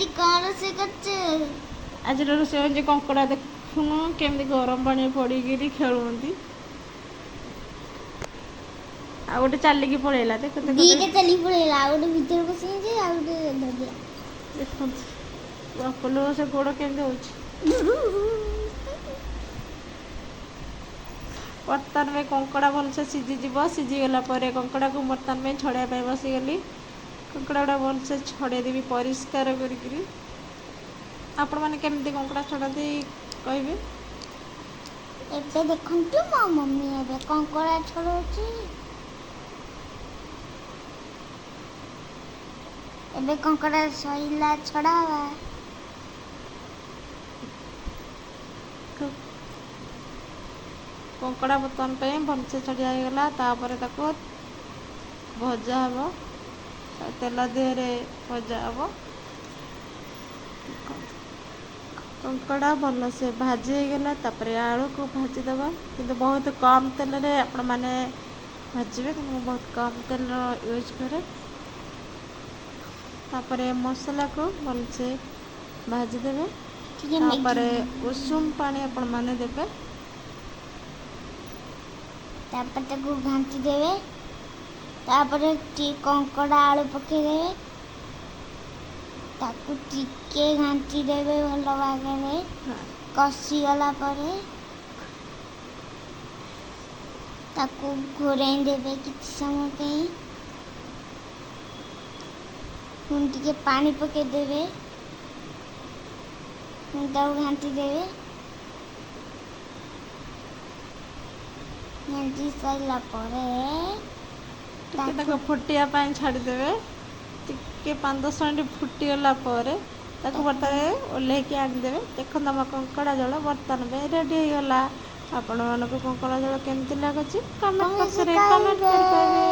ଆଜି କ'ଣ ରୋଷେଇ କରୁଛୁ? ଆଜିର ରୋଷେଇ ହେଉଛି କଙ୍କଡ଼ା। ଦେଖୁନ କେମିତି ଗରମ ପାଣି ପଡ଼ିକିରି ଖେଳୁଛନ୍ତି। ଆଉ ଗୋଟେ ଚାଲିକି ପଳେଇଲା। ଦେଖ ଦେଖ ଦିଟା ଚାଲିକି ପଳେଇଲା, ଆଉ ଗୋଟେ ଭିତରେ ପଶିଯାଇଛି, ଆଉ ଗୋଟେ ଧରିଲା। ଦେଖନ୍ତୁ ବାପଲୋ ସେ ଗୋଡ଼ କେମିତି ହେଉଛି। ବର୍ତ୍ତମାନ ପାଇଁ କଙ୍କଡ଼ା ଭଲସେ ସିଝିଯିବ। ସିଝିଗଲା ପରେ କଙ୍କଡ଼ାକୁ ବର୍ତ୍ତମାନ ପାଇଁ ଛଡ଼େଇବା ପାଇଁ ବସିଗଲି। କଙ୍କଡ଼ା ଗୁଡ଼ା ଭଲସେ ଛଡ଼େଇଦେବି ପରିଷ୍କାର କରିକିରି। ଆପଣମାନେ କେମିତି କଙ୍କଡ଼ା ଛଡ଼ାନ୍ତି କହିବେ? ଏବେ ଦେଖନ୍ତୁ ମୋ ମମି ଏବେ କଙ୍କଡ଼ା ଛଡ଼ଉଛି। ଏବେ କଙ୍କଡ଼ା ସଇଲା ଛଡ଼ା ହବା। କଙ୍କଡ଼ା ବର୍ତ୍ତମାନ ପାଇଁ ଭଲସେ ଛଡ଼ିଆ ହେଇଗଲା। ତାପରେ ତାକୁ ଭଜା ହେବ, ତେଲ ଦେହରେ ଭଜା ହେବ। କଙ୍କଡ଼ା ଭଲସେ ଭାଜି ହେଇଗଲା। ତାପରେ ଆଳୁକୁ ଭାଜିଦେବା, କିନ୍ତୁ ବହୁତ କମ୍ ତେଲରେ ଆପଣମାନେ ଭାଜିବେ, କିନ୍ତୁ ମୁଁ ବହୁତ କମ୍ ତେଲ ୟୁଜ୍ କରେ। ତାପରେ ମସଲାକୁ ଭଲସେ ଭାଜିଦେବେ। ଟିକେ ତାପରେ ମ୍ୟାଗି, ଉଷୁମ ପାଣି ଆପଣମାନେ ଦେବେ। ତାପରେ ତାକୁ ଘାଣ୍ଟି ଦେବେ। ତାପରେ କଙ୍କଡ଼ା ଆଳୁ ପକେଇଦେବେ। ତାକୁ ଟିକେ ଘାଣ୍ଟି ଦେବେ ଭଲ ଭାବରେ। କଷିଗଲା ପରେ ତାକୁ ଘୋଡ଼ାଇ ଦେବେ କିଛି ସମୟ ପାଇଁ। ପୁଣି ଟିକେ ପାଣି ପକେଇଦେବେ। ପୁଣି ତାକୁ ଘାଣ୍ଟି ଦେବେ। ଘାଣ୍ଟି ସାରିଲା ପରେ ଟିକେ ତାକୁ ଫୁଟିବା ପାଇଁ ଛାଡ଼ିଦେବେ। ଟିକେ 5-10 ମିନିଟ୍ ଫୁଟିଗଲା ପରେ ତାକୁ ବର୍ତ୍ତମାନ ଓହ୍ଲେଇକି ଆଣିଦେବେ। ଦେଖନ୍ତୁ ଆମ କଙ୍କଡ଼ା ଝୋଳ ବର୍ତ୍ତମାନ ପାଇଁ ରେଡ଼ି ହେଇଗଲା। ଆପଣମାନଙ୍କୁ କଙ୍କଡ଼ା ଝୋଳ କେମିତି ଲାଗୁଛି କମେଣ୍ଟ ବକ୍ସରେ କମେଣ୍ଟ କରି କହିବେ।